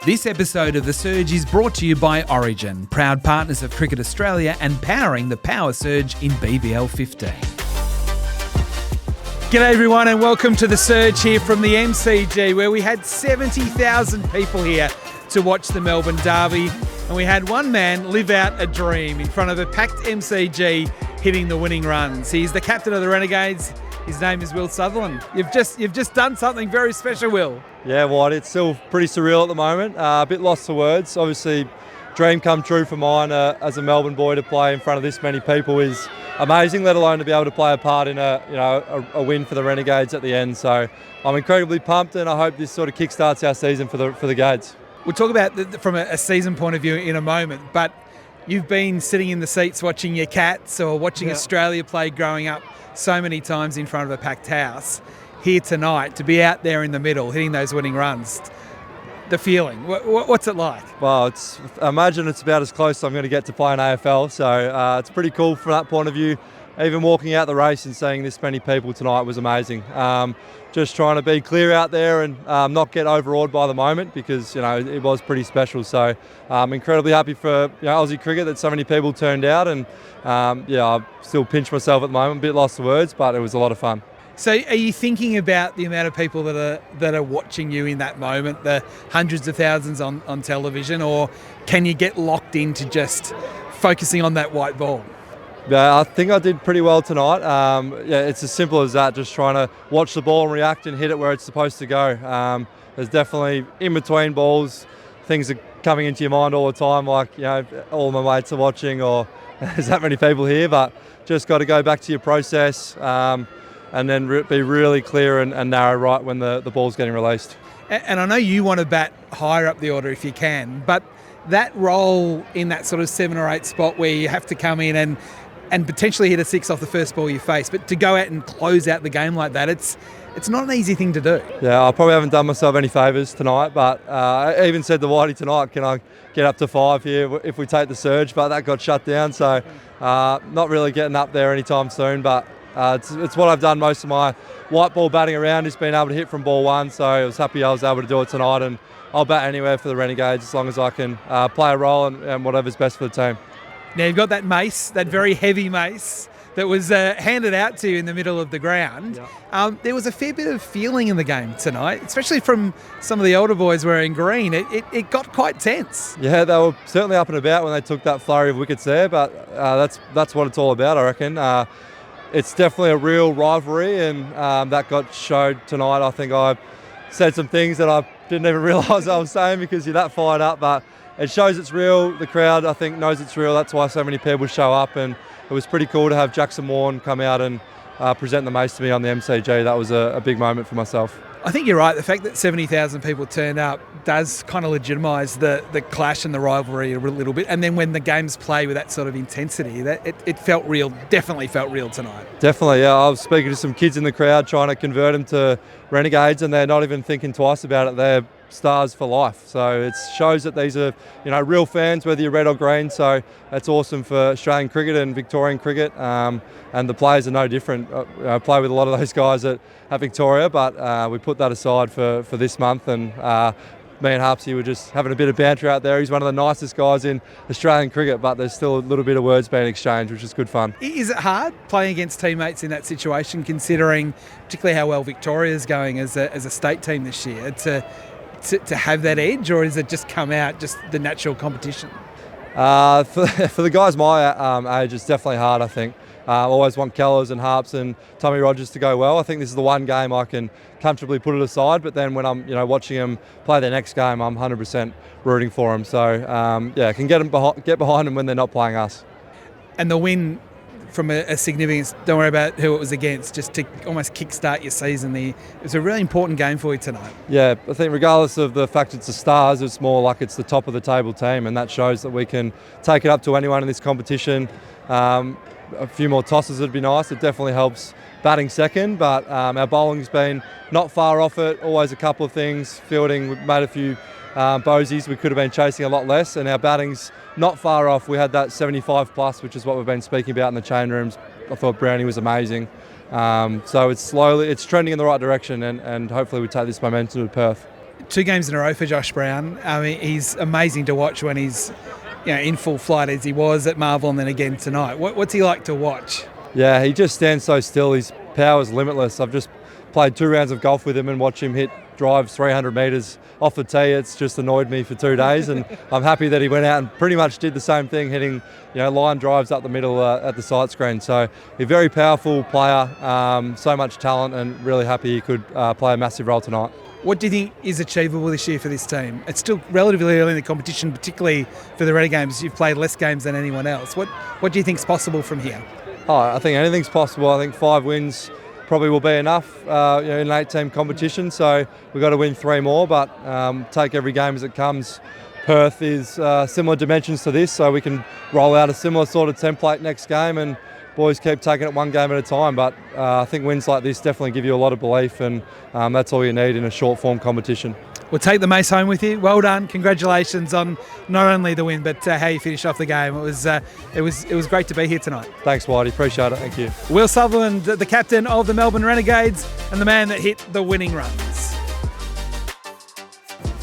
This episode of The Surge is brought to you by Origin, proud partners of Cricket Australia and powering the power surge in BBL 15. G'day everyone and welcome to The Surge here from the MCG, where we had 70,000 people here to watch the Melbourne Derby, and we had one man live out a dream in front of a packed MCG hitting the winning runs. He's the captain of the Renegades. His name is Will Sutherland. You've just done something very special, Will. Yeah, White, it's still pretty surreal at the moment. A bit lost for words. Obviously, dream come true for mine as a Melbourne boy to play in front of this many people is amazing, let alone to be able to play a part in a win for the Renegades at the end. So I'm incredibly pumped, and I hope this sort of kickstarts our season for the Gades. We'll talk about from a season point of view in a moment, but you've been sitting in the seats watching your Cats or watching Australia play growing up so many times in front of a packed house. Here tonight, to be out there in the middle, hitting those winning runs, the feeling, what's it like? Well, I imagine it's about as close as I'm going to get to playing AFL, so it's pretty cool from that point of view. Even walking out the race and seeing this many people tonight was amazing. Just trying to be clear out there and not get overawed by the moment, because it was pretty special. So I'm incredibly happy for Aussie cricket that so many people turned out, and I still pinch myself at the moment, a bit lost for words, but it was a lot of fun. So are you thinking about the amount of people that are watching you in that moment, the hundreds of thousands on television, or can you get locked into just focusing on that white ball? Yeah, I think I did pretty well tonight. It's as simple as that, just trying to watch the ball and react and hit it where it's supposed to go. There's definitely, in between balls, things are coming into your mind all the time, like, all my mates are watching, or there's that many people here, but just got to go back to your process and then be really clear and narrow right when the ball's getting released. And I know you want to bat higher up the order if you can, but that role in that sort of 7 or 8 spot where you have to come in and potentially hit a 6 off the first ball you face, but to go out and close out the game like that, it's not an easy thing to do. Yeah, I probably haven't done myself any favours tonight, but I even said to Whitey tonight, can I get up to 5 here if we take the surge, but that got shut down, so not really getting up there anytime soon, but it's what I've done most of my white ball batting around, is being able to hit from ball 1, so I was happy I was able to do it tonight, and I'll bat anywhere for the Renegades as long as I can play a role and whatever's best for the team. Now you've got that mace, that very heavy mace that was handed out to you in the middle of the ground. Yeah. There was a fair bit of feeling in the game tonight, especially from some of the older boys wearing green. It got quite tense. Yeah, they were certainly up and about when they took that flurry of wickets there, but that's what it's all about, I reckon. It's definitely a real rivalry, and that got showed tonight. I think I said some things that I didn't even realise I was saying because you're that fired up, but it shows it's real. The crowd, I think, knows it's real. That's why so many people show up, and it was pretty cool to have Jackson Warren come out and present the mace to me on the MCG. That was a big moment for myself. I think you're right. The fact that 70,000 people turned up does kind of legitimise the clash and the rivalry a little bit. And then when the games play with that sort of intensity, it felt real, definitely felt real tonight. Definitely, yeah. I was speaking to some kids in the crowd trying to convert them to Renegades, and they're not even thinking twice about it. They're Stars for life. So it shows that these are real fans, whether you're red or green. So that's awesome for Australian cricket and Victorian cricket, and the players are no different. I play with a lot of those guys at Victoria, but we put that aside for this month, and me and Harpsy were just having a bit of banter out there. He's one of the nicest guys in Australian cricket, but there's still a little bit of words being exchanged, which is good fun. Is it hard playing against teammates in that situation, considering particularly how well Victoria's going as a state team this year, to have that edge, or does it just come out just the natural competition? For the guys my age, it's definitely hard, I think. I always want Kellers and Harps and Tommy Rogers to go well. I think this is the one game I can comfortably put it aside, but then when I'm watching them play their next game, I'm 100% rooting for them. So I can get behind them when they're not playing us. And the win, from a significance, don't worry about who it was against, just to almost kickstart your season. It was a really important game for you tonight. Yeah, I think regardless of the fact it's the Stars, it's more like it's the top of the table team, and that shows that we can take it up to anyone in this competition. A few more tosses would be nice. It definitely helps batting second, but our bowling's been not far off it. Always a couple of things. Fielding, we've made a few bogeys. We could have been chasing a lot less, and our batting's not far off. We had that 75 plus, which is what we've been speaking about in the chain rooms. I thought Brownie was amazing. So it's trending in the right direction, and hopefully we take this momentum to Perth. 2 games in a row for Josh Brown. I mean, he's amazing to watch when he's in full flight as he was at Marvel and then again tonight. What's he like to watch? Yeah, he just stands so still. His power is limitless. I've just played 2 rounds of golf with him and watch him hit drives 300 metres off the tee. It's just annoyed me for 2 days, and I'm happy that he went out and pretty much did the same thing, hitting line drives up the middle at the sight screen. So a very powerful player, so much talent, and really happy he could play a massive role tonight. What do you think is achievable this year for this team? It's still relatively early in the competition, particularly for the Renegades. You've played less games than anyone else. What do you think is possible from here? I think anything's possible. I think 5 wins probably will be enough in an 8-team competition, so we've got to win 3 more, but take every game as it comes. Perth is similar dimensions to this, so we can roll out a similar sort of template next game, and boys keep taking it 1 game at a time. But I think wins like this definitely give you a lot of belief, and that's all you need in a short form competition. We'll take the Mace home with you. Well done. Congratulations on not only the win, but how you finished off the game. It was great to be here tonight. Thanks, Whitey. Appreciate it. Thank you. Will Sutherland, the captain of the Melbourne Renegades and the man that hit the winning runs.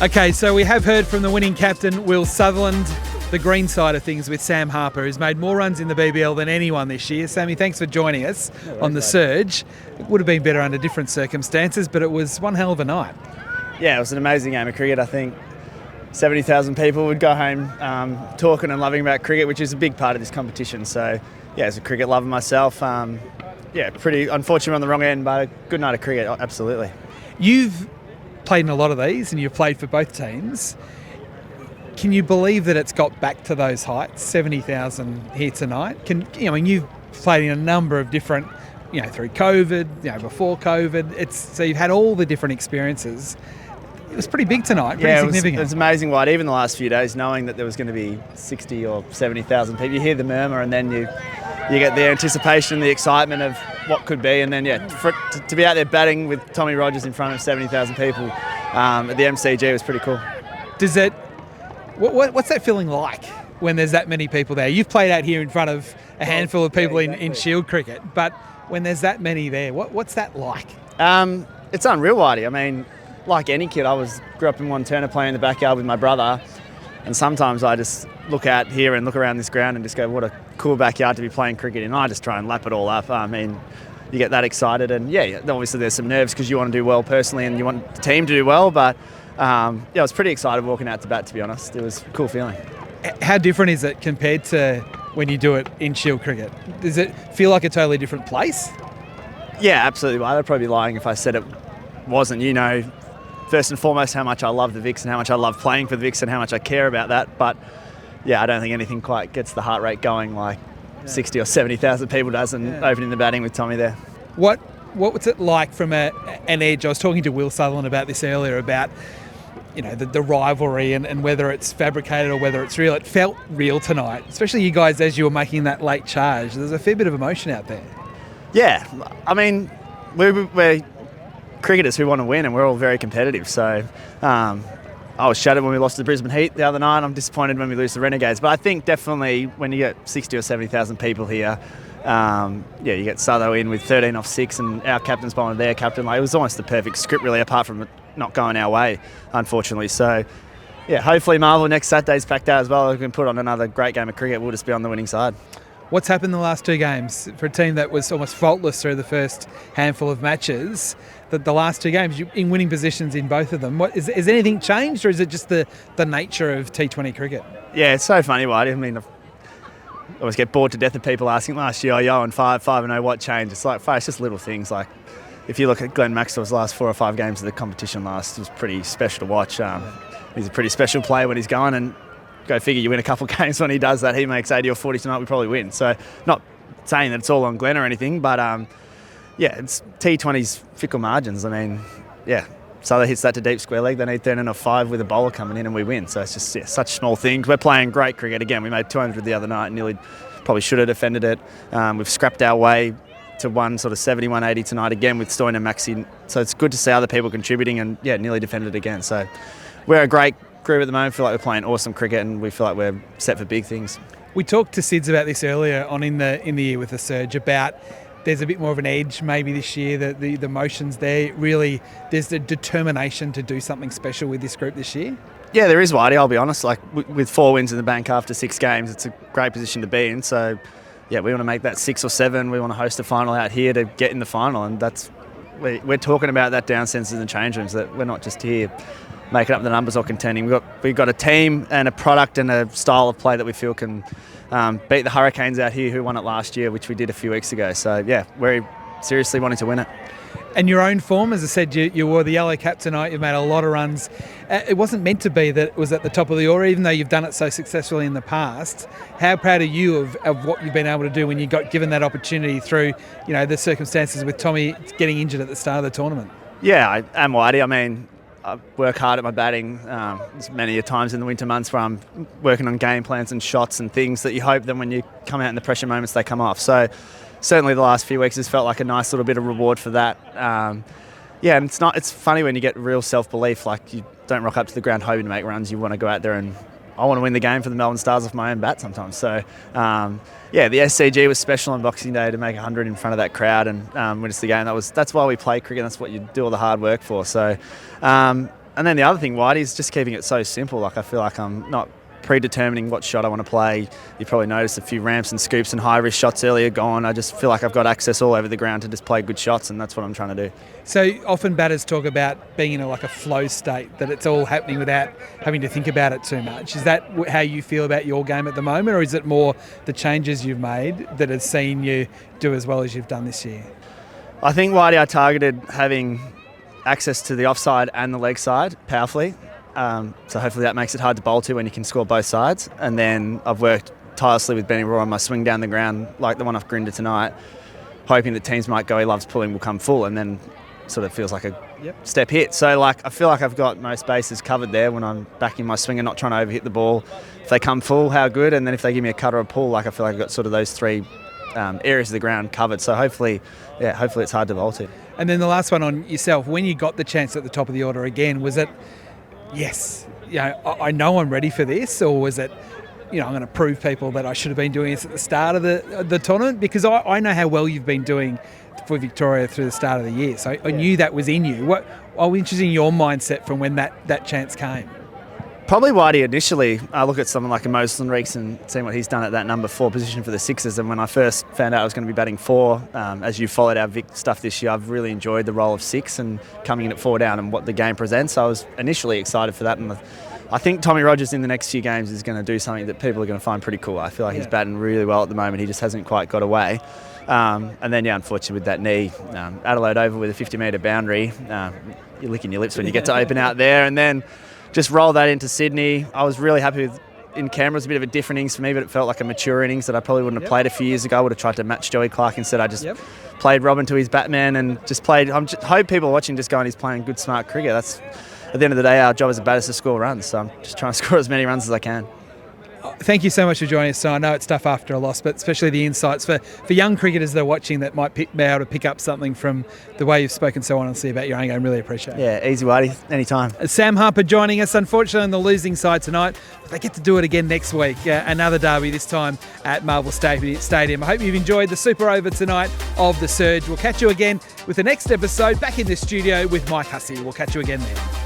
Okay, so we have heard from the winning captain, Will Sutherland, the green side of things with Sam Harper, who's made more runs in the BBL than anyone this year. Sammy, thanks for joining us on the surge. It would have been better under different circumstances, but it was one hell of a night. Yeah, it was an amazing game of cricket. I think 70,000 people would go home talking and loving about cricket, which is a big part of this competition. So, yeah, as a cricket lover myself, pretty unfortunate on the wrong end, but a good night of cricket, absolutely. You've played in a lot of these and you've played for both teams. Can you believe that it's got back to those heights, 70,000 here tonight? You've played in a number of different, through COVID, before COVID. So you've had all the different experiences. It was pretty big tonight, pretty significant. It was amazing, White. Even the last few days, knowing that there was going to be 60 or 70,000 people, you hear the murmur, and then you get the anticipation, the excitement of what could be, and then to be out there batting with Tommy Rogers in front of 70,000 people at the MCG was pretty cool. What's that feeling like when there's that many people there? You've played out here in front of a handful of people in Shield cricket, but when there's that many there, what's that like? It's unreal, Whitey. I mean, like any kid, I grew up in Montana playing in the backyard with my brother, and sometimes I just look out here and look around this ground and just go, what a cool backyard to be playing cricket in. And I just try and lap it all up. I mean, you get that excited, and obviously there's some nerves because you want to do well personally and you want the team to do well, but I was pretty excited walking out to bat, to be honest. It was a cool feeling. How different is it compared to when you do it in Shield cricket? Does it feel like a totally different place? Yeah, absolutely. I'd probably be lying if I said it wasn't. First and foremost, how much I love the Vicks and how much I love playing for the Vicks and how much I care about that. But I don't think anything quite gets the heart rate going like 60 or 70,000 people does, and opening the batting with Tommy there. What was it like from an edge? I was talking to Will Sutherland about this earlier, about the rivalry and whether it's fabricated or whether it's real. It felt real tonight, especially you guys as you were making that late charge. There's a fair bit of emotion out there. Yeah, I mean, we're cricketers who want to win, and we're all very competitive. So I was shattered when we lost to the Brisbane Heat the other night. I'm disappointed when we lose to the Renegades. But I think definitely when you get 60 or 70,000 people here, you get Sutho in with 13 off 6 and our captain's bowling their captain. It was almost the perfect script, really, apart from it not going our way, unfortunately. So, hopefully Marvel next Saturday's packed out as well. We can put on another great game of cricket. We'll just be on the winning side. What's happened in the last 2 games for a team that was almost faultless through the first handful of matches? The last 2 games, you're in winning positions in both of them. Is anything changed, or is it just the nature of T20 cricket? Yeah, it's so funny, Whitey. I mean, I always get bored to death of people asking last year, and 5-0, what changed? It's like, it's just little things. Like, if you look at Glenn Maxwell's last 4 or 5 games of the competition last, it was pretty special to watch. He's a pretty special player when he's going, and go figure, you win a couple of games when he does that. He makes 80 or 40 tonight, we probably win. So not saying that it's all on Glenn or anything, but it's T20's fickle margins. I mean, Southern hits that to deep square leg, they need 13 or 5 with a bowler coming in and we win. So it's just such small things. We're playing great cricket. Again, we made 200 the other night, nearly probably should have defended it. We've scrapped our way to 170, 180 tonight again with Stoyne and Maxi. So it's good to see other people contributing and nearly defended it again. So we're a great group at the moment. Feel like we're playing awesome cricket and we feel like we're set for big things. We talked to Sids about this earlier on in the year with the surge, about there's a bit more of an edge maybe this year, that the motions there, really there's the determination to do something special with this group this year? Yeah, there is, Whitey, I'll be honest. Like, with 4 wins in the bank after 6 games, it's a great position to be in. So, yeah, we want to make that 6 or 7. We want to host a final out here to get in the final, and we're talking about that downstairs in the change rooms, that we're not just here making up the numbers or contending. We've got a team and a product and a style of play that we feel can beat the Hurricanes out here, who won it last year, which we did a few weeks ago. So, yeah, we're seriously wanting to win it. And your own form, as I said, you wore the yellow cap tonight. You've made a lot of runs. It wasn't meant to be that it was at the top of the order, even though you've done it so successfully in the past. How proud are you of what you've been able to do when you got given that opportunity through, the circumstances with Tommy getting injured at the start of the tournament? Yeah, I am, Whitey. I mean, I work hard at my batting. There's many a times in the winter months where I'm working on game plans and shots and things that you hope that when you come out in the pressure moments, they come off. So certainly the last few weeks has felt like a nice little bit of reward for that. And it's funny when you get real self-belief, like you don't rock up to the ground hoping to make runs. You want to go out there and I want to win the game for the Melbourne Stars off my own bat sometimes. So, the SCG was special on Boxing Day to make 100 in front of that crowd and win us the game. That's why we play cricket. That's what you do all the hard work for. So, and then the other thing, Whitey, is just keeping it so simple. Like, I feel like I'm not predetermining what shot I want to play. You probably noticed a few ramps and scoops and high risk shots earlier gone. I just feel like I've got access all over the ground to just play good shots, and that's what I'm trying to do. So often batters talk about being in a flow state, that it's all happening without having to think about it too much. Is that how you feel about your game at the moment, or is it more the changes you've made that has seen you do as well as you've done this year? I think, Whitey, I targeted having access to the offside and the leg side powerfully. So hopefully that makes it hard to bowl to when you can score both sides. And then I've worked tirelessly with Benny Roy on my swing down the ground, like the one off Grinder tonight, hoping that teams might go, he loves pulling, will come full, and then sort of feels like a step hit. So I feel like I've got most bases covered there when I'm backing my swing and not trying to overhit the ball. If they come full, how good? And then if they give me a cut or a pull, I feel like I've got sort of those 3 areas of the ground covered. So hopefully it's hard to bowl to. And then the last one on yourself, when you got the chance at the top of the order again, was it, yes, I know I'm ready for this, or was it, I'm going to prove people that I should have been doing this at the start of the tournament? Because I know how well you've been doing for Victoria through the start of the year, so I knew that was in you. I was interested in your mindset from when that chance came. Probably, Whitey, initially, I look at someone like a Mace and seeing what he's done at that number 4 position for the Sixers, and when I first found out I was going to be batting 4, as you followed our Vic stuff this year, I've really enjoyed the role of 6 and coming in at 4 down and what the game presents. I was initially excited for that, and I think Tommy Rogers in the next few games is going to do something that people are going to find pretty cool. I feel like he's batting really well at the moment. He just hasn't quite got away. And then, unfortunately, with that knee, Adelaide over with a 50-metre boundary, you're licking your lips when you get to open out there, and then just roll that into Sydney. I was really happy with. In Canberra, it was a bit of a different innings for me, but it felt like a mature innings that I probably wouldn't have played a few years ago. I would have tried to match Joey Clark instead. I just played Robin to his Batman and just played. I hope people watching just going, he's playing good, smart cricket. That's, at the end of the day, our job as a batter is to score runs. So I'm just trying to score as many runs as I can. Thank you so much for joining us. So I know it's tough after a loss, but especially the insights for young cricketers that are watching that might be able to pick up something from the way you've spoken so honestly about your own game. Really appreciate it. Yeah, easy, Whitey. Anytime. Sam Harper joining us, unfortunately on the losing side tonight, but they get to do it again next week. Another derby, this time at Melbourne Stadium. I hope you've enjoyed the super over tonight of The Surge. We'll catch you again with the next episode back in the studio with Mike Hussey. We'll catch you again then.